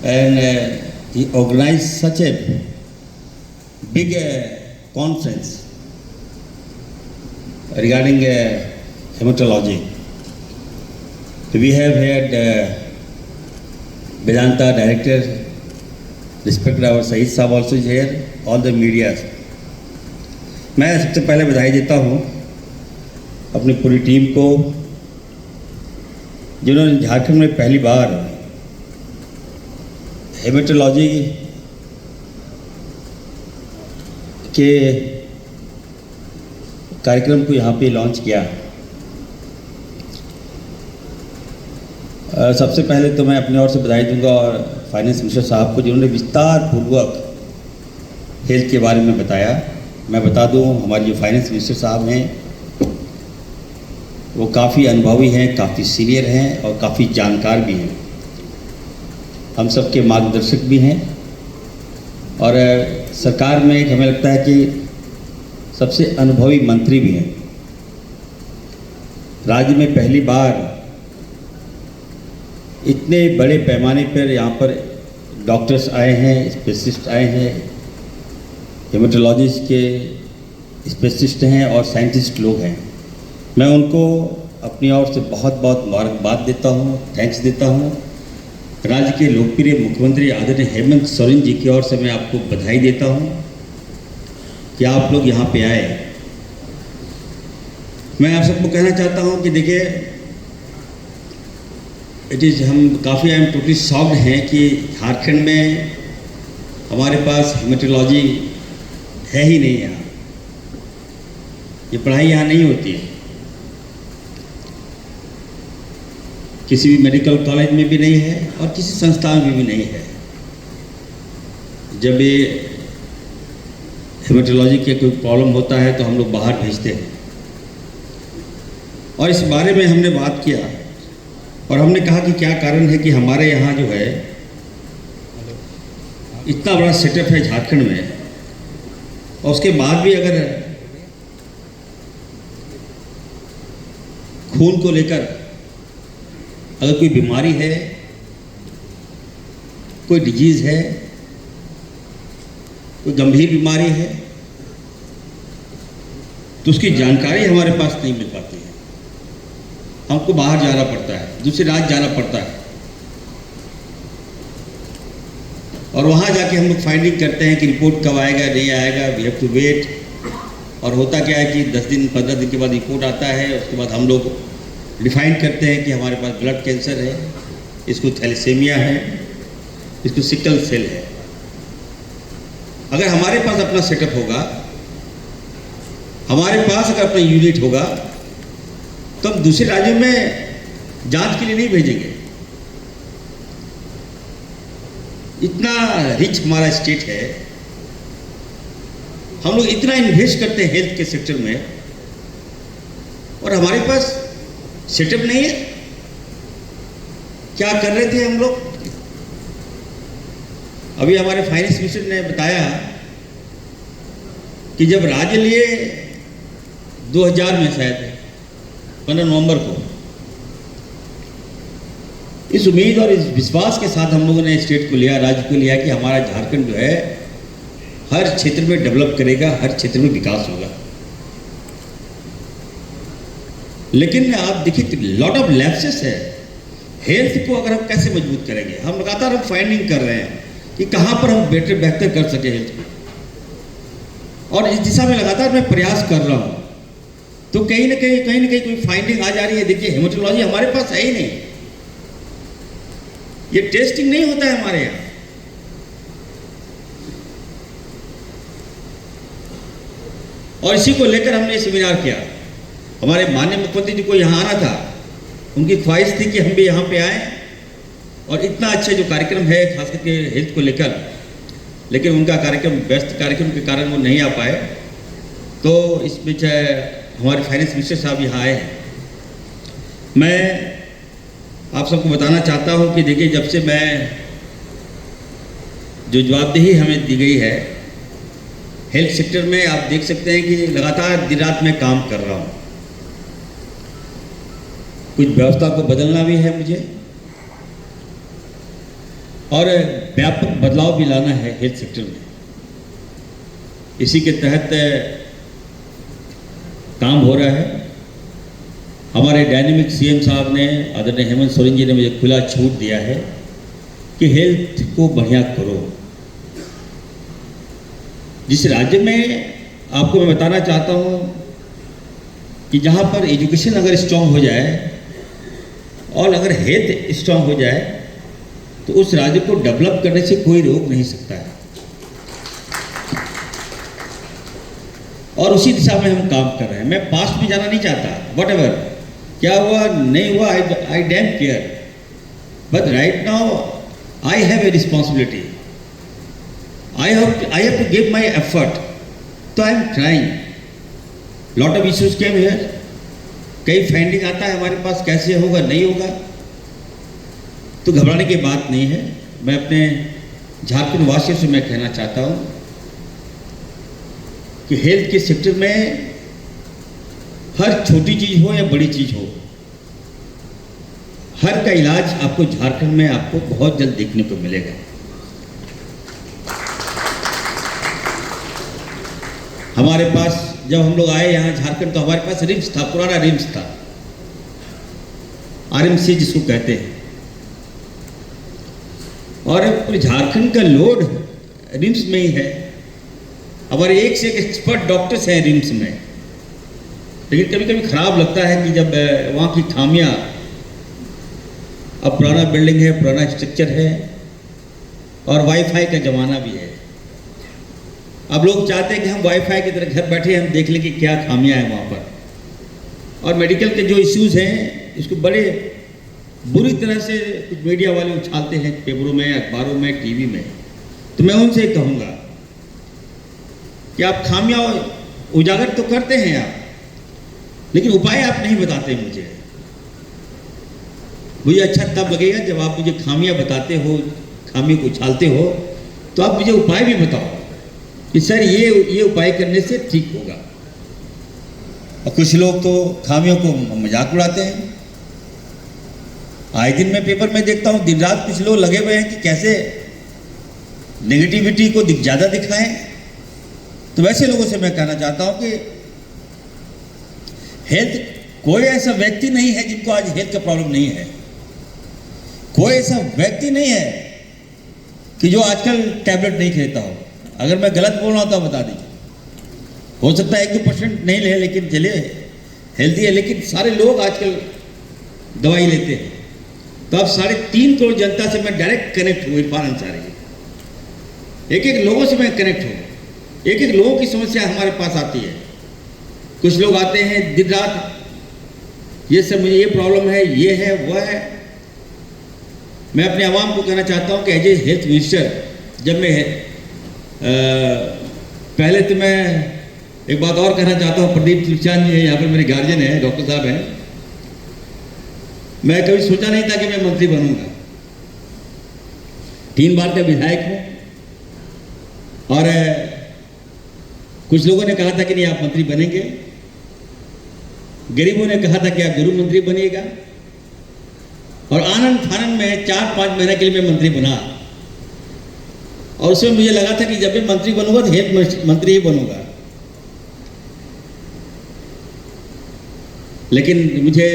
and he organized such a big conference regarding hematology. We have had Vedanta director, respected our Saeed Saab also is here, all the media. मैं सबसे पहले बधाई देता हूँ अपनी पूरी टीम को, जिन्होंने झारखंड में पहली बार हेमेटोलॉजी के कार्यक्रम को यहाँ पे लॉन्च किया। सबसे पहले तो मैं अपनी ओर से बधाई दूंगा और फाइनेंस मिनिस्टर साहब को, जिन्होंने विस्तार पूर्वक हेल्थ के बारे में बताया। मैं बता दूं, हमारे जो फाइनेंस मिनिस्टर साहब हैं वो काफ़ी अनुभवी हैं, काफ़ी सीनियर हैं और काफ़ी जानकार भी हैं। हम सबके मार्गदर्शक भी हैं और सरकार में एक हमें लगता है कि सबसे अनुभवी मंत्री भी हैं। राज्य में पहली बार इतने बड़े पैमाने पर यहाँ पर डॉक्टर्स आए हैं, स्पेशलिस्ट आए हैं, हेमेटोलॉजिस्ट के स्पेशलिस्ट हैं और साइंटिस्ट लोग हैं। मैं उनको अपनी ओर से बहुत बहुत मुबारकबाद देता हूँ, थैंक्स देता हूँ। राज्य के लोकप्रिय मुख्यमंत्री आदरणीय हेमंत सोरेन जी की ओर से मैं आपको बधाई देता हूँ कि आप लोग यहाँ पे आए। मैं आप सबको कहना चाहता हूँ कि देखिए, हम काफ़ी आई एम टोटली शॉक्ड हैं कि झारखंड में हमारे पास हेमेटोलॉजी है ही नहीं। यहाँ ये पढ़ाई यहाँ नहीं होती है, किसी भी मेडिकल कॉलेज में भी नहीं है और किसी संस्थान में भी नहीं है। जब ये हेमेटोलॉजी के कोई प्रॉब्लम होता है तो हम लोग बाहर भेजते हैं और इस बारे में हमने बात किया और हमने कहा कि क्या कारण है कि हमारे यहाँ जो है इतना बड़ा सेटअप है झारखंड में, और उसके बाद भी अगर खून को लेकर अगर कोई बीमारी है, कोई डिजीज़ है, कोई गंभीर बीमारी है, तो उसकी जानकारी हमारे पास नहीं मिल पाती है। हमको बाहर जाना पड़ता है, दूसरे राज्य जाना पड़ता है और वहाँ जाके हम लोग फाइंडिंग करते हैं कि रिपोर्ट कब आएगा, नहीं आएगा, वी हैव टू वेट। और होता क्या है कि 10 दिन 15 दिन के बाद रिपोर्ट आता है, उसके बाद हम लोग डिफाइन करते हैं कि हमारे पास ब्लड कैंसर है, इसको थैलेसीमिया है, इसको सिकल सेल है। अगर हमारे पास अपना सेटअप होगा, हमारे पास अगर अपना यूनिट होगा, तो हम दूसरे राज्यों में जांच के लिए नहीं भेजेंगे। इतना रिच हमारा स्टेट है, हम लोग इतना इन्वेस्ट करते हैं हेल्थ के सेक्टर में और हमारे पास सेटअप नहीं है। क्या कर रहे थे हम लोग? अभी हमारे फाइनेंस मिनिस्टर ने बताया कि जब राज्य लिए 2000 में, शायद 15 नवंबर को, इस उम्मीद और इस विश्वास के साथ हम लोगों ने स्टेट को लिया, राज्य को लिया कि हमारा झारखंड जो है हर क्षेत्र में डेवलप करेगा, हर क्षेत्र में विकास होगा। लेकिन आप देखिए कि लॉट ऑफ लैप्सेस है। हेल्थ को अगर हम कैसे मजबूत करेंगे? हम लगातार फाइंडिंग कर रहे हैं कि कहाँ पर हम बेहतर कर सके हेल्थ में, और इस दिशा में लगातार मैं प्रयास कर रहा हूँ। तो कहीं ना कहीं कोई फाइंडिंग आ जा रही है। देखिए, हेमेटोलॉजी हमारे पास है ही नहीं, ये टेस्टिंग नहीं होता है हमारे यहाँ। और इसी को लेकर हमने सेमिनार किया। हमारे माननीय मुख्यमंत्री जी को यहाँ आना था, उनकी ख्वाहिश थी कि हम भी यहाँ पे आएँ और इतना अच्छा जो कार्यक्रम है खास करके हेल्थ को लेकर, लेकिन उनका कार्यक्रम, व्यस्त कार्यक्रम के कारण वो नहीं आ पाए। तो इस बीच हमारे फाइनेंस मिनिस्टर साहब यहाँ आए हैं। मैं आप सबको बताना चाहता हूँ कि देखिए, जब से मैं जो जवाबदेही हमें दी गई है हेल्थ सेक्टर में, आप देख सकते हैं कि लगातार दिन रात में काम कर रहा हूँ। कुछ व्यवस्था को बदलना भी है मुझे, और व्यापक बदलाव भी लाना है हेल्थ सेक्टर में। इसी के तहत काम हो रहा है। हमारे डायनेमिक सीएम साहब ने, आदरणीय हेमंत सोरेन जी ने मुझे खुला छूट दिया है कि हेल्थ को बढ़िया करो। जिस राज्य में आपको मैं बताना चाहता हूँ कि जहाँ पर एजुकेशन अगर स्ट्रांग हो जाए और अगर हेल्थ स्ट्रांग हो जाए तो उस राज्य को डेवलप करने से कोई रोक नहीं सकता है। और उसी दिशा में हम काम कर रहे हैं। मैं पास्ट में जाना नहीं चाहता, व्हाटएवर क्या हुआ नहीं हुआ, I damn care, but right now I have a responsibility, I have to give my effort. तो I am trying. Lot of issues came here, कई फाइंडिंग आता है हमारे पास, कैसे होगा नहीं होगा, तो घबराने की बात नहीं है। मैं अपने झारखंड वासियों से मैं कहना चाहता हूँ कि हेल्थ के सेक्टर में हर छोटी चीज़ हो या बड़ी चीज़ हो, हर का इलाज आपको झारखंड में आपको बहुत जल्द देखने को मिलेगा। हमारे पास जब हम लोग आए यहाँ झारखंड तो हमारे पास रिम्स था, पुराना रिम्स था, आरएमसी जिसको कहते हैं, और पूरे झारखंड का लोड रिम्स में ही है। हमारे एक से एक एक्सपर्ट डॉक्टर्स हैं रिम्स में, लेकिन कभी कभी खराब लगता है कि जब वहाँ की खामियां, अब पुराना बिल्डिंग है, पुराना स्ट्रक्चर है और वाईफाई का ज़माना भी है। अब लोग चाहते हैं कि हम वाईफाई की तरह घर बैठे हम देख लें कि क्या खामियां हैं वहाँ पर। और मेडिकल के जो इश्यूज़ हैं इसको बड़े बुरी तरह से कुछ मीडिया वाले उछालते हैं, पेपरों में, अखबारों में, टीवी में। तो मैं उनसे कहूँगा कि आप खामियां उजागर तो करते हैं आप, लेकिन उपाय आप नहीं बताते मुझे। मुझे अच्छा तब लगेगा जब आप मुझे खामियां बताते हो, खामियों को उछालते हो, तो आप मुझे उपाय भी बताओ कि सर ये उपाय करने से ठीक होगा। और कुछ लोग तो खामियों को मजाक उड़ाते हैं। आए दिन मैं पेपर में देखता हूँ, दिन रात कुछ लोग लगे हुए हैं कि कैसे नेगेटिविटी को ज़्यादा दिखाएं। तो वैसे लोगों से मैं कहना चाहता हूँ कि हेल्थ, कोई ऐसा व्यक्ति नहीं है जिनको आज हेल्थ का प्रॉब्लम नहीं है। कोई ऐसा व्यक्ति नहीं है कि जो आजकल टैबलेट नहीं खेता हो। अगर मैं गलत बोल रहा हूँ तो बता दीजिए। हो सकता है 1-2% नहीं ले, लेकिन चलिए हेल्थी है, लेकिन सारे लोग आजकल दवाई लेते हैं। तो अब 3.5 करोड़ जनता से मैं डायरेक्ट कनेक्ट हूँ, इरफान अंसारी। एक एक लोगों से मैं कनेक्ट हूँ, एक एक लोगों की समस्या हमारे पास आती है। कुछ लोग आते हैं दिन रात, ये सब मुझे ये प्रॉब्लम है, ये है, वह है। मैं अपने आवाम को कहना चाहता हूँ कि एज ए हेल्थ मिनिस्टर, जब मैं पहले तो मैं एक बात और कहना चाहता हूँ, प्रदीप तुलचान जी हैं यहाँ पर, मेरे गार्जियन हैं, डॉक्टर साहब हैं। मैं कभी सोचा नहीं था कि मैं मंत्री बनूंगा। 3 बार का विधायक हूँ और कुछ लोगों ने कहा था कि नहीं आप मंत्री बनेंगे, गरीबों ने कहा था कि आप जरूर मंत्री बनिएगा, और आनंद फानंद में 4-5 महीने के लिए मैं मंत्री बना। और उसमें मुझे लगा था कि जब मैं मंत्री बनूंगा तो हेल्थ मंत्री ही बनूंगा। लेकिन मुझे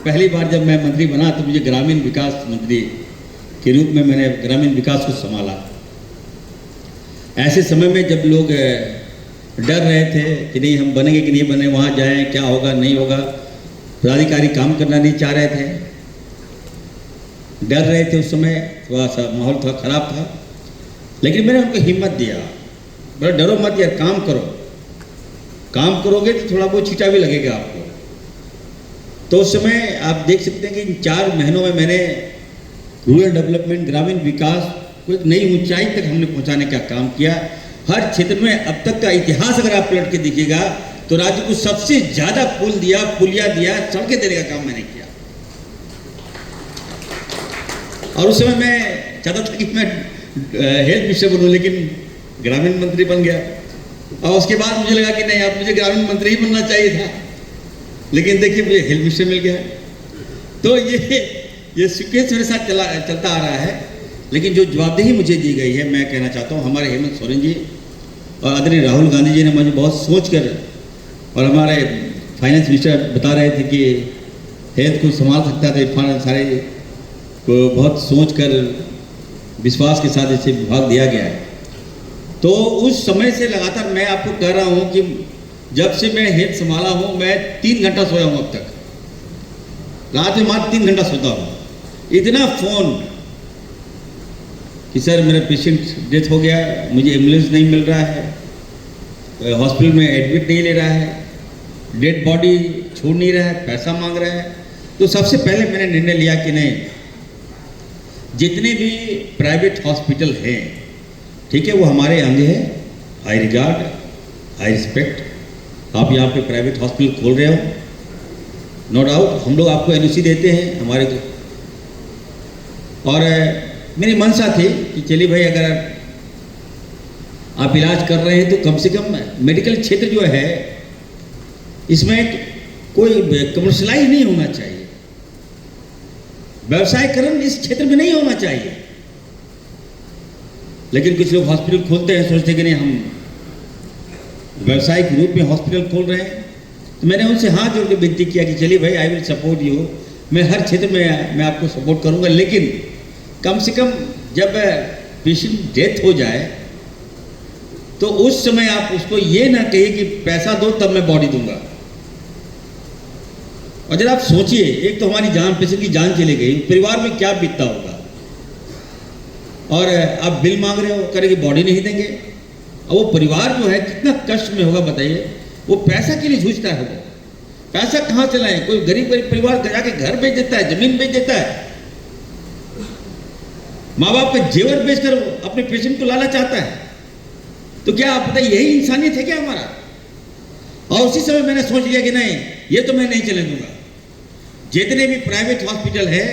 पहली बार जब मैं मंत्री बना तो मुझे ग्रामीण विकास मंत्री के रूप में मैंने ग्रामीण विकास को संभाला। ऐसे समय में जब लोग डर रहे थे कि नहीं हम बनेंगे कि नहीं बने, वहाँ जाएं, क्या होगा नहीं होगा, पदाधिकारी काम करना नहीं चाह रहे थे, डर रहे थे। उस समय थोड़ा सा माहौल थोड़ा खराब था, लेकिन मैंने उनको हिम्मत दिया, बोला डरो मत यार, काम करो, काम करोगे तो थोड़ा बहुत छींटा भी लगेगा आपको। तो उस समय आप देख सकते हैं कि इन 4 महीनों में मैंने रूरल डेवलपमेंट, ग्रामीण विकास को एक नई ऊंचाई तक हमने पहुंचाने का काम किया। हर क्षेत्र में अब तक का इतिहास अगर आप पलट के देखिएगा तो राज्य को सबसे ज्यादा पुल दिया, पुलिया दिया, सड़कें देने का काम मैंने किया। और उस समय मैं चाहता था कि मैं हेल्थ मिनिस्टर बनूं, लेकिन ग्रामीण मंत्री बन गया। और उसके बाद मुझे लगा कि नहीं, अब मुझे ग्रामीण मंत्री ही बनना चाहिए था, लेकिन देखिए मुझे हेल्थ मिनिस्टर मिल गया। तो ये सीक्वेंस मेरे साथ चलता आ रहा है लेकिन जो जवाबदेही मुझे दी गई है, मैं कहना चाहता हूँ हमारे हेमंत सोरेन जी और आदरणीय राहुल गांधी जी ने मुझे बहुत सोच कर, और हमारे फाइनेंस मिनिस्टर बता रहे थे कि हेल्थ को संभाल सकता था, इरफान सारे को बहुत सोच कर विश्वास के साथ इसे विभाग दिया गया है। तो उस समय से लगातार मैं आपको कह रहा हूँ कि जब से मैं हेल्थ संभाला हूँ, मैं 3 घंटा सोया हूँ अब तक, रात में मात्र 3 घंटा सोता हूँ। इतना फ़ोन कि सर मेरा पेशेंट डेथ हो गया, मुझे एम्बुलेंस नहीं मिल रहा है, हॉस्पिटल में एडमिट नहीं ले रहा है, डेड बॉडी छोड़ नहीं रहा है, पैसा मांग रहा है। तो सबसे पहले मैंने निर्णय लिया कि नहीं, जितने भी प्राइवेट हॉस्पिटल हैं, ठीक है, वो हमारे अंग है, आई रिगार्ड, आई रिस्पेक्ट। आप यहाँ पे प्राइवेट हॉस्पिटल खोल रहे हो, नो डाउट, हम लोग आपको एनओसी देते हैं हमारे को। और मेरी मंशा थी कि चलिए भाई, अगर आप इलाज कर रहे हैं तो कम से कम मेडिकल क्षेत्र जो है इसमें कोई कमर्शलाइज नहीं होना चाहिए, व्यवसायकरण इस क्षेत्र में नहीं होना चाहिए। लेकिन कुछ लोग हॉस्पिटल खोलते हैं, सोचते कि नहीं हम व्यवसायिक रूप में हॉस्पिटल खोल रहे हैं। तो मैंने उनसे हाथ जोड़ के विनती किया कि चलिए भाई, आई विल सपोर्ट यू, मैं हर क्षेत्र में मैं आपको सपोर्ट करूंगा, लेकिन कम से कम जब पेशेंट डेथ हो जाए तो उस समय आप उसको ये ना कहिए कि पैसा दो तब मैं बॉडी दूंगा। और जरा आप सोचिए, एक तो हमारी जान, पेशेंट की जान चली गई, परिवार में क्या बीतता होगा। और आप बिल मांग रहे हो, करेंगे बॉडी नहीं देंगे, और वो परिवार जो है कितना कष्ट में होगा बताइए। वो पैसा के लिए जूझता है, वो पैसा कहाँ से लाए? कोई गरीब परिवार जाके घर बेच देता है, जमीन बेच देता है, माँ बाप का जेवर बेचकर अपने पेशेंट को लाना चाहता है। तो क्या आप बताइए, यही इंसानियत है क्या हमारा? और उसी समय मैंने सोच लिया कि नहीं, ये तो मैं नहीं चलने दूंगा। जितने भी प्राइवेट हॉस्पिटल है,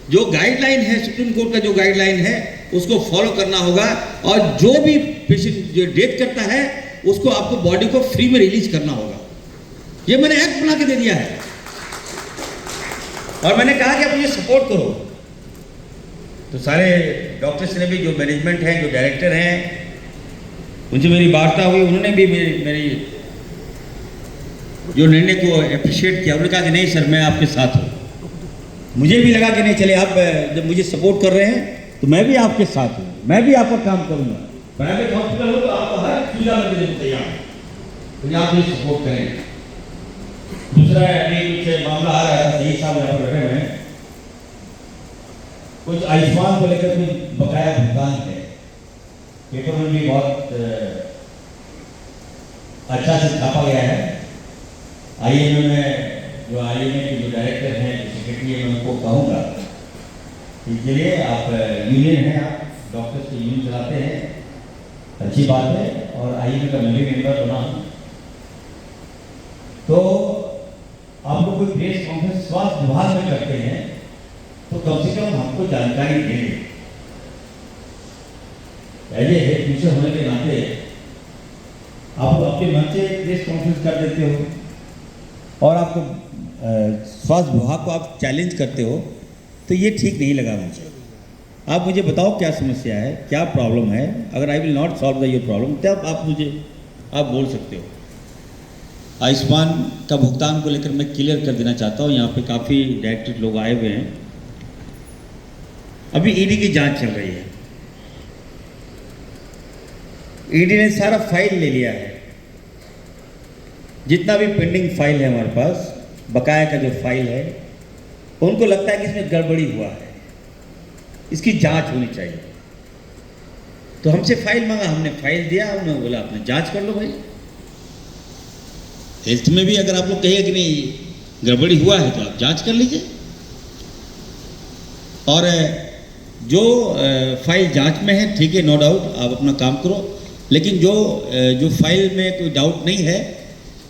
जो गाइडलाइन है, सुप्रीम कोर्ट का जो गाइडलाइन है, उसको फॉलो करना होगा। और जो भी पेशेंट जो डेथ करता है, उसको आपको बॉडी को फ्री में रिलीज करना होगा। ये मैंने एक्ट बना के दे दिया है, और मैंने कहा कि आप मुझे सपोर्ट करो। तो सारे डॉक्टर्स ने भी, जो मैनेजमेंट है, जो डायरेक्टर हैं, उनसे मेरी वार्ता हुई, उन्होंने भी मेरी जो निर्णय को अप्रिशिएट किया। उन्होंने कहा कि नहीं सर, मैं आपके साथ हूँ। मुझे भी लगा कि नहीं, चले आप जब मुझे सपोर्ट कर रहे हैं तो मैं भी आपके साथ हूँ, मैं भी आपका काम करूँगा। प्राइवेट हॉस्पिटल हो तो आपको हर सुविधा में देने को तैयार है, तो आप मुझे सपोर्ट करेंगे। दूसरा अभी कुछ मामला आ रहा था, सही साहब यहाँ पर बैठे हुए हैं, कुछ आयुष्मान को लेकर कुछ बकाया भुगतान है। पेपर में भी बहुत अच्छा से छापा गया है। आईएमए में जो डायरेक्टर हैं, जो सेक्रेटरी है, मैं उनको कहूँगा कि चलिए आप यूनियन हैं, आप डॉक्टर्स की यूनियन चलाते हैं, अच्छी बात है, और आईएमए का मैं भी मेंबर बना हूँ। तो आप लोग कोई प्रेस कॉन्फ्रेंस स्वास्थ्य विभाग में करते हैं तो कम से कम हमको जानकारी दें। पहले हेल्थ मिनिस्टर होने के नाते आप अपने मन से प्रेस कॉन्फ्रेंस कर देते हो और आपको स्वास्थ्य विभाग को आप चैलेंज करते हो, तो ये ठीक नहीं लगा मुझे। आप मुझे बताओ क्या समस्या है, क्या प्रॉब्लम है। अगर I will not solve the your problem, तब आप बोल सकते हो। आयुष्मान का भुगतान को लेकर मैं क्लियर कर देना चाहता हूँ, यहाँ पे काफ़ी डायरेक्टर लोग आए हुए हैं। अभी ईडी की जांच चल रही है, ईडी ने सारा फाइल ले लिया है, जितना भी पेंडिंग फाइल है हमारे पास, बकाया का जो फाइल है, उनको लगता है कि इसमें गड़बड़ी हुआ है, इसकी जांच होनी चाहिए। तो हमसे फाइल मांगा, हमने फाइल दिया, उन्होंने बोला आपने जांच कर लो भाई। हेल्थ में भी अगर आप लोग कहिए कि नहीं गड़बड़ी हुआ है तो आप जांच कर लीजिए, और जो फाइल जांच में है ठीक है, नो डाउट, आप अपना काम करो। लेकिन जो फाइल में कोई डाउट नहीं है,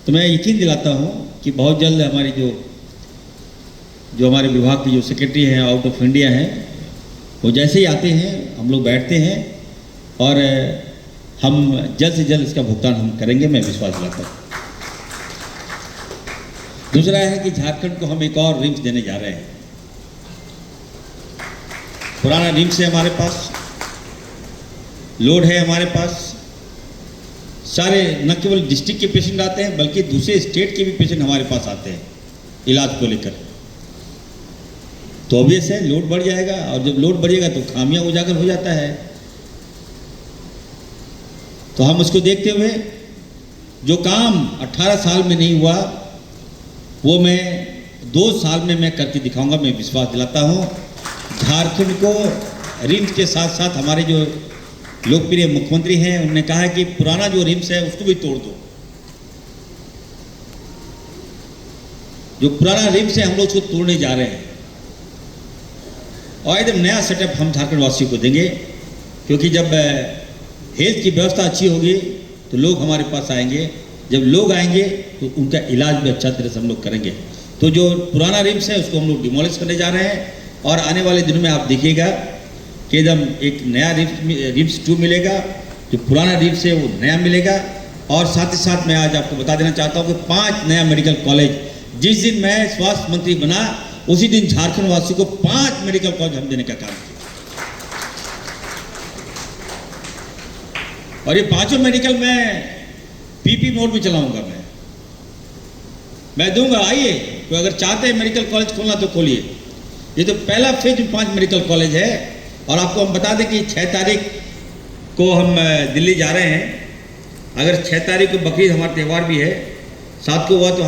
तो मैं यकीन दिलाता हूँ कि बहुत जल्द हमारी जो हमारे विभाग के जो सेक्रेटरी हैं आउट ऑफ इंडिया हैं, वो जैसे ही आते हैं हम लोग बैठते हैं और हम जल्द से जल्द इसका भुगतान हम करेंगे, मैं विश्वास दिलाता हूँ। दूसरा है कि झारखंड को हम एक और रिम्स देने जा रहे हैं। पुराना रिम्स है हमारे पास, लोड है हमारे पास, सारे न केवल डिस्ट्रिक्ट के पेशेंट आते हैं बल्कि दूसरे स्टेट के भी पेशेंट हमारे पास आते हैं इलाज को लेकर। तो ऑब्वियस है लोड बढ़ जाएगा, और जब लोड बढ़ेगा तो खामियां उजागर हो जाता है। तो हम उसको देखते हुए जो काम 18 साल में नहीं हुआ वो मैं 2 साल में मैं करके दिखाऊंगा। मैं विश्वास दिलाता हूँ झारखंड को रिम्स के साथ साथ हमारे जो लोकप्रिय मुख्यमंत्री हैं उन्होंने कहा है कि पुराना जो रिम्स है उसको भी तोड़ दो। जो पुराना रिम्स है हम लोग उसको तोड़ने जा रहे हैं और एकदम नया सेटअप हम झारखंड वासियों को देंगे, क्योंकि जब हेल्थ की व्यवस्था अच्छी होगी तो लोग हमारे पास आएंगे, जब लोग आएंगे तो उनका इलाज भी अच्छा तरह से हम लोग करेंगे। तो जो पुराना रिम्स है उसको हम लोग डिमोलिश करने जा रहे हैं और आने वाले दिनों में आप देखिएगा कि एकदम एक नया रिम्स 2 मिलेगा, जो पुराना रिम्स है वो नया मिलेगा। और साथ ही साथ मैं आज आपको बता देना चाहता हूँ कि 5 नया मेडिकल कॉलेज, जिस दिन मैं स्वास्थ्य मंत्री बना उसी दिन झारखंड वासियों को 5 मेडिकल कॉलेज हम देने का काम किया। और ये 5 मेडिकल मैं पीपी मोड में चलाऊंगा। मैं दूंगा, आइए, तो अगर चाहते हैं मेडिकल कॉलेज खोलना तो खोलिए। ये तो पहला फेज में 5 मेडिकल कॉलेज है। और आपको हम बता दें कि 6 तारीख को हम दिल्ली जा रहे हैं। अगर 6 तारीख को बकरीद हमारा त्यौहार भी है, 7 को हुआ तो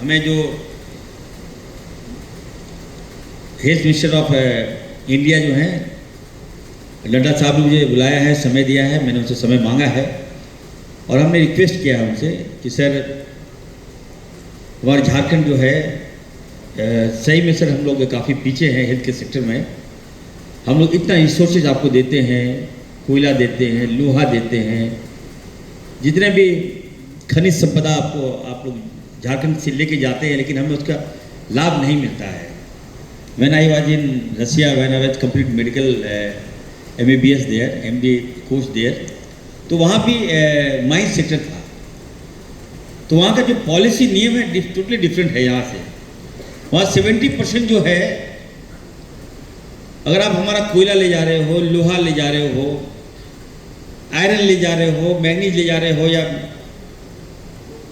हमें जो हेल्थ मिनिस्टर ऑफ इंडिया जो हैं नड्डा साहब ने मुझे बुलाया है, समय दिया है, मैंने उनसे समय मांगा है और हमने रिक्वेस्ट किया है उनसे कि सर हमारे झारखंड जो है सही में सर हम लोग काफ़ी पीछे हैं हेल्थ के सेक्टर में। हम लोग इतना रिसोर्सेज आपको देते हैं, कोयला देते हैं, लोहा देते हैं, जितने भी खनिज संपदा आपको आप लोग झारखंड से लेके जाते हैं, लेकिन हमें उसका लाभ नहीं मिलता है। When I was in Russia, when I was complete medical MBBS there, MD course there, तो वहाँ भी माइंस सेक्टर था। तो वहाँ का जो पॉलिसी नियम है टोटली डिफरेंट है यहाँ से। वहाँ 70% जो है, अगर आप हमारा कोयला ले जा रहे हो, लोहा ले जा रहे हो, आयरन ले जा रहे हो, मैग्नीज ले जा रहे हो, या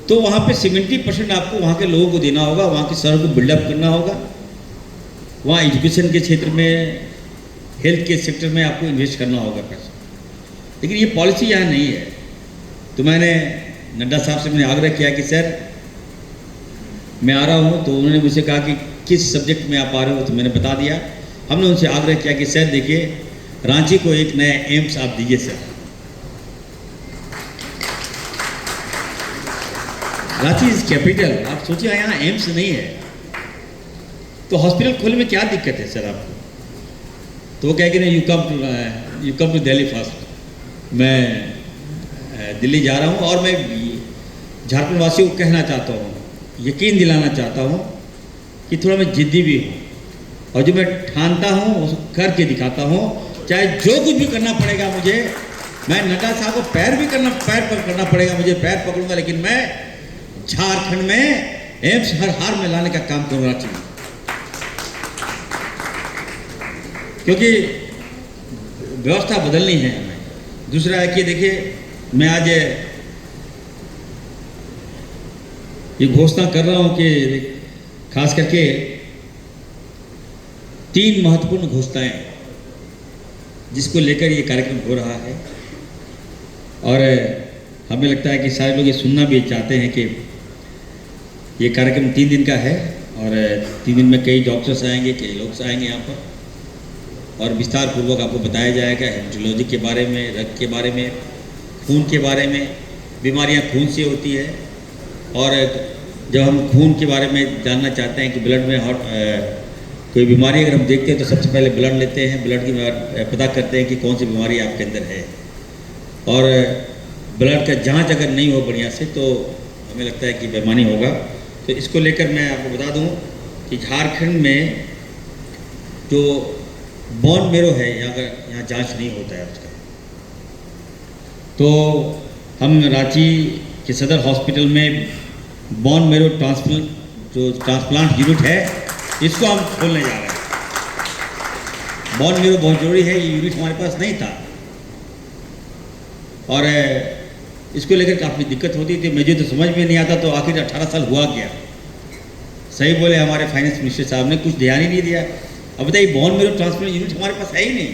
तो वहाँ पे 70% आपको वहाँ के लोगों को देना होगा, वहाँ की शहर को बिल्डअप करना होगा, वहाँ एजुकेशन के क्षेत्र में, हेल्थ के सेक्टर में आपको इन्वेस्ट करना होगा पैसा। लेकिन ये पॉलिसी यहाँ नहीं है। तो मैंने नड्डा साहब से मैंने आग्रह किया कि सर मैं आ रहा हूँ, तो उन्होंने मुझसे कहा कि किस सब्जेक्ट में आप आ रहे हो, तो मैंने बता दिया। हमने उनसे आग्रह किया कि सर देखिए रांची को एक नया एम्स आप दीजिए सर। रांची इज कैपिटल, आप सोचिए यहाँ एम्स नहीं है तो हॉस्पिटल खोलने में क्या दिक्कत है सर आपको? तो वो कहे कि नहीं, you come to Delhi first. मैं दिल्ली जा रहा हूँ और मैं झारखंड वासियों को कहना चाहता हूँ, यकीन दिलाना चाहता हूँ कि थोड़ा मैं जिद्दी भी हूँ और जो मैं ठानता हूँ उसको करके दिखाता हूँ, चाहे जो कुछ भी करना पड़ेगा मुझे। मैं नड्डा साहब को पैर पर करना पड़ेगा, मुझे पैर पकड़ूंगा, लेकिन मैं झारखंड में एम्स हर हार में लाने का काम करूँगा चाहिए। क्योंकि व्यवस्था बदलनी है हमें। दूसरा है कि देखिए मैं आज ये घोषणा कर रहा हूं कि खास करके 3 महत्वपूर्ण घोषणाएं जिसको लेकर ये कार्यक्रम हो रहा है, और हमें लगता है कि सारे लोग ये सुनना भी चाहते हैं कि ये कार्यक्रम 3 दिन का है और 3 दिन में कई डॉक्टर्स आएंगे, कई लोग आएंगे यहाँ पर, और विस्तार पूर्वक आपको बताया जाएगा हेमेटोलॉजी के बारे में, रक्त के बारे में, खून के बारे में। बीमारियां खून से होती है, और जब हम खून के बारे में जानना चाहते हैं कि ब्लड में कोई बीमारी अगर हम देखते हैं तो सबसे पहले ब्लड लेते हैं, ब्लड की पता करते हैं कि कौन सी बीमारी आपके अंदर है, और ब्लड का जांच अगर नहीं हो बढ़िया से तो हमें लगता है कि बेईमानी होगा। तो इसको लेकर मैं आपको बता दूं कि झारखंड में जो बोन मेरो है, यहाँ जांच नहीं होता है उसका। तो हम रांची के सदर हॉस्पिटल में बोन मेरो ट्रांसप्लांट यूनिट है, इसको हम खोलने जा रहे हैं। बोन मेरो बहुत जरूरी है, ये यूनिट हमारे पास नहीं था और इसको लेकर काफ़ी दिक्कत होती थी। मुझे तो समझ में नहीं आता तो आखिर 18 साल हुआ क्या। सही बोले हमारे फाइनेंस मिनिस्टर साहब ने, कुछ ध्यान ही नहीं दिया। अब बताइए बोन मेरो ट्रांसप्लांट यूनिट हमारे पास है ही नहीं,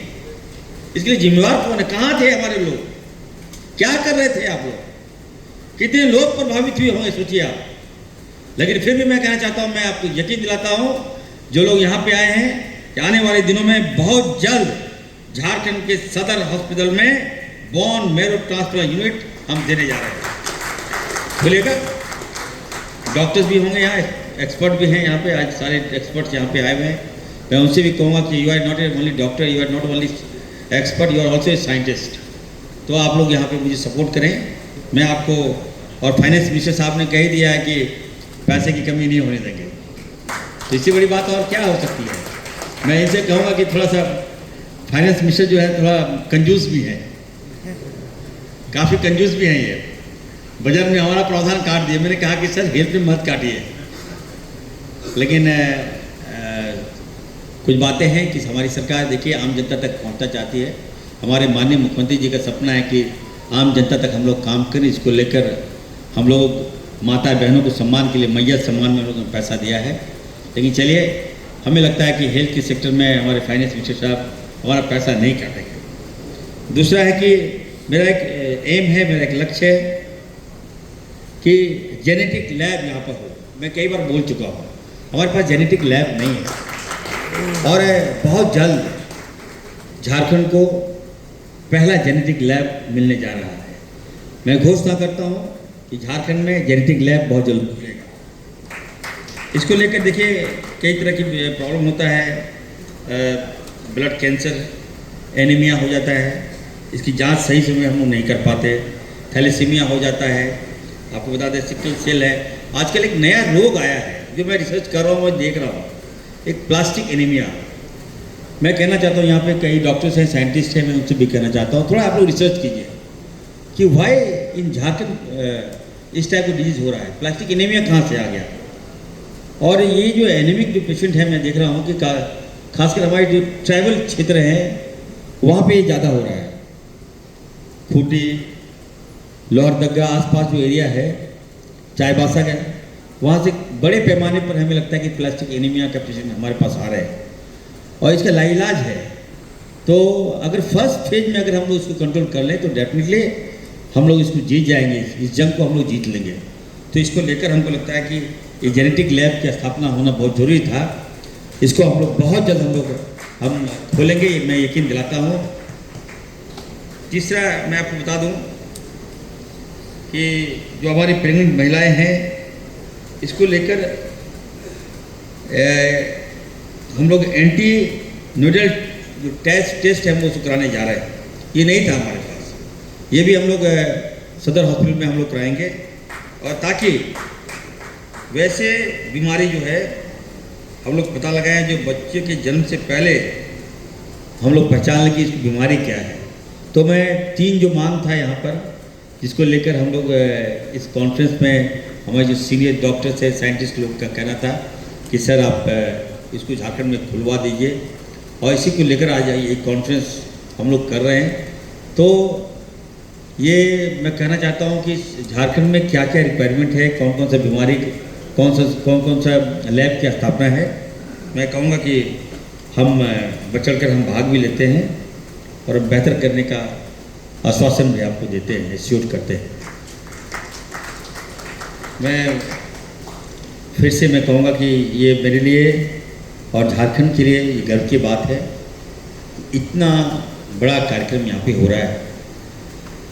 इसके लिए जिम्मेवार कौन है? कहाँ थे हमारे लोग? क्या कर रहे थे आप लोग? कितने लोग प्रभावित हुए होंगे सोचिए आप। लेकिन फिर भी मैं कहना चाहता हूँ, मैं आपको यकीन दिलाता हूँ जो लोग यहाँ पे आए हैं कि आने वाले दिनों में बहुत जल्द झारखंड के सदर हॉस्पिटल में बोन मेरो ट्रांसप्लांट यूनिट हम देने जा रहे हैं। बोलिएगा, डॉक्टर्स भी होंगे यहाँ, एक्सपर्ट भी हैं यहाँ पे, आज सारे एक्सपर्ट्स यहाँ पे आए हुए हैं। मैं उनसे भी कहूँगा कि you are not only doctor, you are not only expert, you are also a scientist. तो आप लोग यहाँ पे मुझे सपोर्ट करें। मैं आपको, और फाइनेंस मिनिस्टर साहब ने कह ही दिया है कि पैसे की कमी नहीं होने देंगे, तो इससे बड़ी बात और क्या हो सकती है। मैं इनसे कहूँगा कि थोड़ा सा फाइनेंस मिनिस्टर जो है थोड़ा कंजूस भी है, काफ़ी कंजूस भी हैं ये। बजट में हमारा प्रावधान काट दिए, मैंने कहा कि सर हेल्थ में मत काटिए, लेकिन कुछ बातें हैं कि हमारी सरकार देखिए आम जनता तक पहुंचना चाहती है। हमारे माननीय मुख्यमंत्री जी का सपना है कि आम जनता तक हम लोग काम करें। इसको लेकर हम लोग माता बहनों को सम्मान के लिए मैयत सम्मान में हम लोगों ने पैसा दिया है। लेकिन चलिए, हमें लगता है कि हेल्थ के सेक्टर में हमारे फाइनेंस मिनिस्टर साहब हमारा पैसा नहीं काटेंगे। दूसरा है कि मेरा एक एम है, मेरा एक लक्ष्य है कि जेनेटिक लैब यहाँ पर हो। मैं कई बार बोल चुका हूँ, हमारे पास जेनेटिक लैब नहीं है और बहुत जल्द झारखंड को पहला जेनेटिक लैब मिलने जा रहा है। मैं घोषणा करता हूँ कि झारखंड में जेनेटिक लैब बहुत जल्द खुलेगा। इसको लेकर देखिए कई तरह की प्रॉब्लम होता है, ब्लड कैंसर, एनीमिया हो जाता है, इसकी जांच सही समय हम लोग नहीं कर पाते, थैलेसीमिया हो जाता है, आपको बता दें सिकल सेल है। आजकल एक नया रोग आया है जो मैं रिसर्च कर रहा हूँ, मैं देख रहा हूँ, एक प्लास्टिक एनीमिया। मैं कहना चाहता हूँ यहाँ पे कई डॉक्टर्स हैं, साइंटिस्ट हैं, मैं उनसे भी कहना चाहता हूँ थोड़ा आप लोग रिसर्च कीजिए कि वाई इन झारखंड इस टाइप का डिजीज़ हो रहा है, प्लास्टिक एनीमिया कहाँ से आ गया। और ये जो एनीमिक जो पेशेंट है, मैं देख रहा हूँ कि खासकर हमारे जो ट्राइबल क्षेत्र हैं वहाँ पे ज़्यादा हो रहा है। खूंटी, लोहरदगा आसपास जो एरिया है, चाईबासा का, वहाँ से बड़े पैमाने पर हमें लगता है कि प्लास्टिक एनीमिया का पेशेंट हमारे पास आ रहे हैं और इसका लाइलाज है। तो अगर फर्स्ट फेज में अगर हम लोग इसको कंट्रोल कर लें तो डेफिनेटली हम लोग इसको जीत जाएंगे, इस जंग को हम लोग जीत लेंगे। तो इसको लेकर हमको लगता है कि ये जेनेटिक लैब की स्थापना होना बहुत ज़रूरी था। इसको हम लोग बहुत जल्द हम खोलेंगे, मैं यकीन दिलाता हूँ। तीसरा मैं आपको बता दूँ कि जो हमारी प्रेग्नेंट महिलाएं हैं, इसको लेकर हम लोग एंटी न्यूडल जो टेस्ट है हम उसको कराने जा रहे हैं। ये नहीं था हमारे पास, ये भी हम लोग सदर हॉस्पिटल में हम लोग कराएंगे, और ताकि वैसे बीमारी जो है हम लोग पता लगाएं जो बच्चे के जन्म से पहले हम लोग पहचान लें कि इसकी बीमारी क्या है। तो मैं 3 जो मांग था यहाँ पर, जिसको लेकर हम लोग इस कॉन्फ्रेंस में हमारे जो सीनियर डॉक्टर्स है, साइंटिस्ट लोग का कहना था कि सर आप इसको झारखंड में खुलवा दीजिए, और इसी को लेकर आज ये कॉन्फ्रेंस हम लोग कर रहे हैं। तो ये मैं कहना चाहता हूँ कि झारखंड में क्या क्या रिक्वायरमेंट है, कौन कौन सा बीमारी, कौन सा लैब की स्थापना है। मैं कहूँगा कि हम बढ़ चढ़ कर हम भाग भी लेते हैं और बेहतर करने का आश्वासन भी आपको देते हैं, एश्योर करते हैं। मैं फिर से मैं कहूँगा कि ये मेरे लिए और झारखंड के लिए ये गर्व की बात है, इतना बड़ा कार्यक्रम यहाँ पे हो रहा है।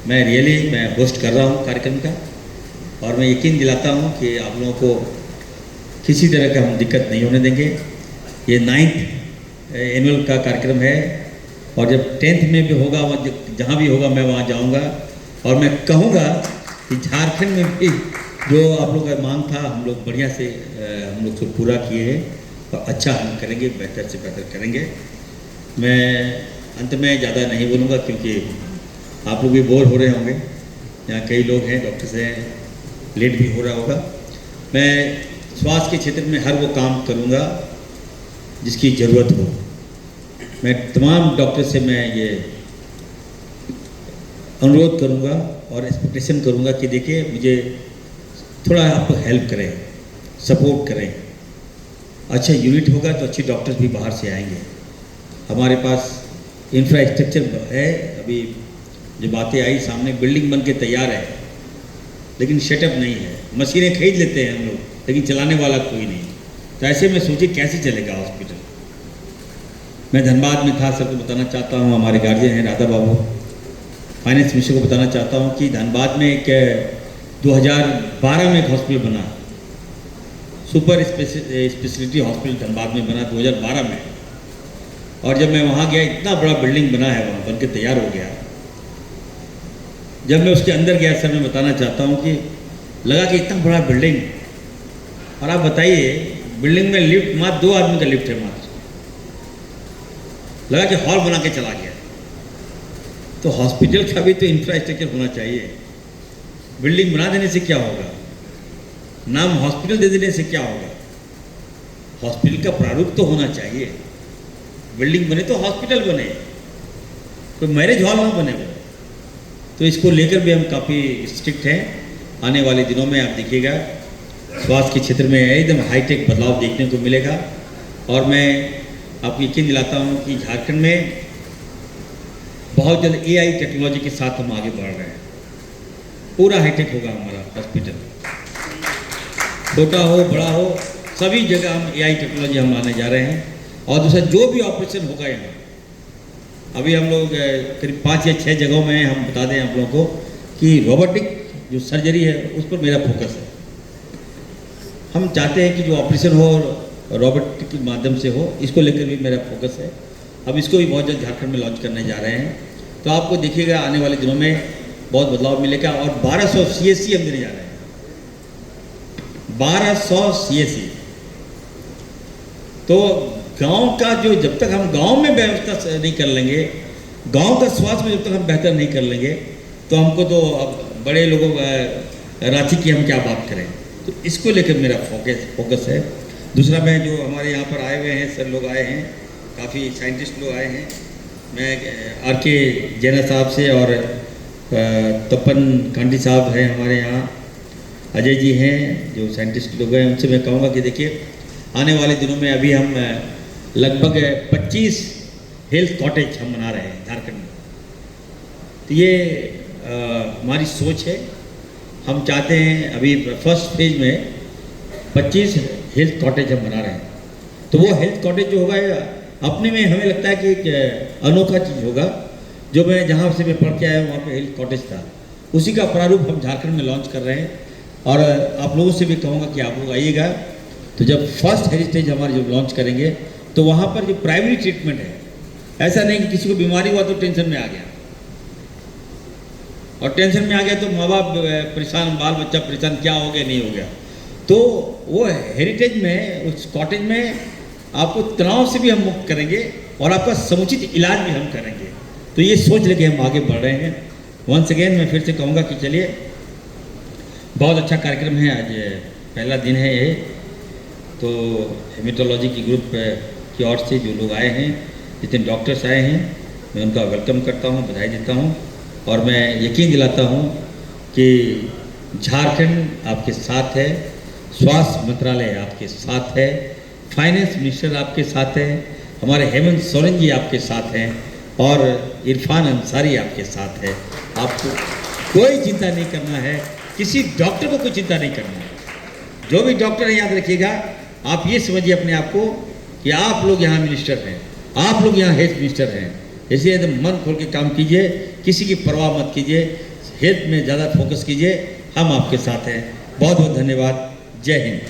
मैं होस्ट कर रहा हूँ कार्यक्रम का, और मैं यकीन दिलाता हूँ कि आप लोगों को किसी तरह का हम दिक्कत नहीं होने देंगे। ये 9th एनुअल का कार्यक्रम है, और जब 10th में भी होगा, जहाँ भी होगा मैं वहाँ जाऊँगा, और मैं कहूँगा कि झारखंड में भी जो आप लोग का मांग था हम लोग बढ़िया से हम लोग उसको पूरा किए हैं, और अच्छा हम करेंगे, बेहतर से बेहतर करेंगे। मैं अंत में ज़्यादा नहीं बोलूँगा क्योंकि आप लोग भी बोर हो रहे होंगे, यहाँ कई लोग हैं, डॉक्टर्स हैं, लेट भी हो रहा होगा। मैं स्वास्थ्य के क्षेत्र में हर वो काम करूँगा जिसकी ज़रूरत हो। मैं तमाम डॉक्टर से मैं ये अनुरोध करूंगा और एक्सपेक्टेशन करूंगा कि देखिए मुझे थोड़ा आप हेल्प करें, सपोर्ट करें। अच्छा यूनिट होगा तो अच्छे डॉक्टर्स भी बाहर से आएंगे। हमारे पास इंफ्रास्ट्रक्चर है, अभी जो बातें आई सामने, बिल्डिंग बन के तैयार है, लेकिन सेटअप नहीं है। मशीनें खरीद लेते हैं हम लोग, लेकिन चलाने वाला कोई नहीं। तो ऐसे में सोचिए कैसे चलेगा हॉस्पिटल। मैं धनबाद में था, सबको बताना चाहता हूँ, हमारे गार्जियन हैं राधा बाबू, फाइनेंस मिनिस्टर को बताना चाहता हूँ कि धनबाद में एक 2012 में एक हॉस्पिटल बना, सुपर स्पेशलिटी हॉस्पिटल धनबाद में बना 2012 में। और जब मैं वहाँ गया, इतना बड़ा बिल्डिंग बना है वहाँ, बन के तैयार हो गया। जब मैं उसके अंदर गया सर, मैं बताना चाहता हूँ कि लगा कि इतना बड़ा बिल्डिंग, और आप बताइए बिल्डिंग में लिफ्ट मात्र 2 आदमी का लिफ्ट है मात्र। लगा कि हॉल बना के चला गया। तो हॉस्पिटल का भी तो इंफ्रास्ट्रक्चर होना चाहिए। बिल्डिंग बना देने से क्या होगा, नाम हॉस्पिटल दे देने से क्या होगा। हॉस्पिटल का प्रारूप तो होना चाहिए। बिल्डिंग बने तो हॉस्पिटल बने, कोई मैरिज हॉल ना बने वो। तो इसको लेकर भी हम काफ़ी स्ट्रिक्ट हैं। आने वाले दिनों में आप देखिएगा स्वास्थ्य के क्षेत्र में एकदम हाईटेक बदलाव देखने को मिलेगा। और मैं आपको यकीन दिलाता हूँ कि झारखंड में बहुत जल्द AI टेक्नोलॉजी के साथ हम आगे बढ़ रहे हैं। पूरा हाईटेक होगा हमारा हॉस्पिटल, छोटा हो बड़ा हो, सभी जगह हम AI टेक्नोलॉजी हम लाने जा रहे हैं। और दूसरा जो भी ऑपरेशन होगा यहाँ, अभी हम लोग करीब 5 या 6 जगहों में हम बता दें आप लोगों को कि रोबोटिक जो सर्जरी है उस पर मेरा फोकस है। हम चाहते हैं कि जो ऑपरेशन हो रोबोटिक के माध्यम से हो, इसको लेकर भी मेरा फोकस है। अब इसको भी बहुत जल्द झारखंड में लॉन्च करने जा रहे हैं। तो आपको देखिएगा आने वाले दिनों में बहुत बदलाव मिलेगा। और 1200 CSC हम देने जा रहे हैं, 1200 CSC। तो गांव का जो, जब तक हम गांव में व्यवस्था नहीं कर लेंगे, गांव का स्वास्थ्य में जब तक हम बेहतर नहीं कर लेंगे, तो हमको तो अब बड़े लोगों रांची की हम क्या बात करें। तो इसको लेकर मेरा फोकस है। दूसरा, मैं जो हमारे यहाँ पर आए हुए हैं सर, लोग आए हैं, काफ़ी साइंटिस्ट लोग आए हैं। मैं RK जैना साहब से और तपन कांडी साहब हैं हमारे यहाँ, अजय जी हैं जो साइंटिस्ट लोग हैं, उनसे मैं कहूँगा कि देखिए आने वाले दिनों में अभी हम लगभग 25 हेल्थ कॉटेज हम बना रहे हैं झारखंड में। तो ये हमारी सोच है। हम चाहते हैं अभी फर्स्ट फेज में 25 हेल्थ कॉटेज हम बना रहे हैं। तो वो हेल्थ कॉटेज जो होगा अपने में हमें लगता है कि एक अनोखा चीज़ होगा। जो मैं जहाँ से मैं पढ़ के आया वहाँ पे हेल्थ कॉटेज था, उसी का प्रारूप हम झारखंड में लॉन्च कर रहे हैं। और आप लोगों से भी कहूँगा कि आप लोग आइएगा। तो जब फर्स्ट हेरिटेज हमारे जब लॉन्च करेंगे, तो वहाँ पर जो प्राइमरी ट्रीटमेंट है, ऐसा नहीं कि किसी को बीमारी हुआ तो टेंशन में आ गया, और टेंशन में आ गया तो माँ बाप परेशान, बाल बच्चा परेशान, क्या हो गया नहीं हो गया। तो वो हेरिटेज में, उस कॉटेज में आपको तनाव से भी हम मुक्त करेंगे और आपका समुचित इलाज भी हम करेंगे। तो ये सोच लेके हम आगे बढ़ रहे हैं। वंस अगेन मैं फिर से कहूँगा कि चलिए, बहुत अच्छा कार्यक्रम है। आज पहला दिन है ये। तो हेमेटोलॉजी की ग्रुप की ओर से जो लोग आए हैं, जितने डॉक्टर्स आए हैं, मैं उनका वेलकम करता हूँ, बधाई देता हूँ। और मैं यकीन दिलाता हूँ कि झारखंड आपके साथ है, स्वास्थ्य मंत्रालय आपके साथ है, फाइनेंस मिनिस्टर आपके साथ है, हमारे हेमंत सोरेन जी आपके साथ हैं, और इरफान अंसारी आपके साथ है। आपको कोई चिंता नहीं करना है, किसी डॉक्टर को कोई चिंता नहीं करना है। जो भी डॉक्टर है, याद रखिएगा, आप ये समझिए अपने आप को कि आप लोग यहाँ मिनिस्टर हैं, आप लोग यहाँ हेल्थ मिनिस्टर हैं। इसलिए एकदम मन खोल के काम कीजिए, किसी की परवाह मत कीजिए, हेल्थ में ज़्यादा फोकस कीजिए। हम आपके साथ हैं। बहुत बहुत धन्यवाद। जय हिंद।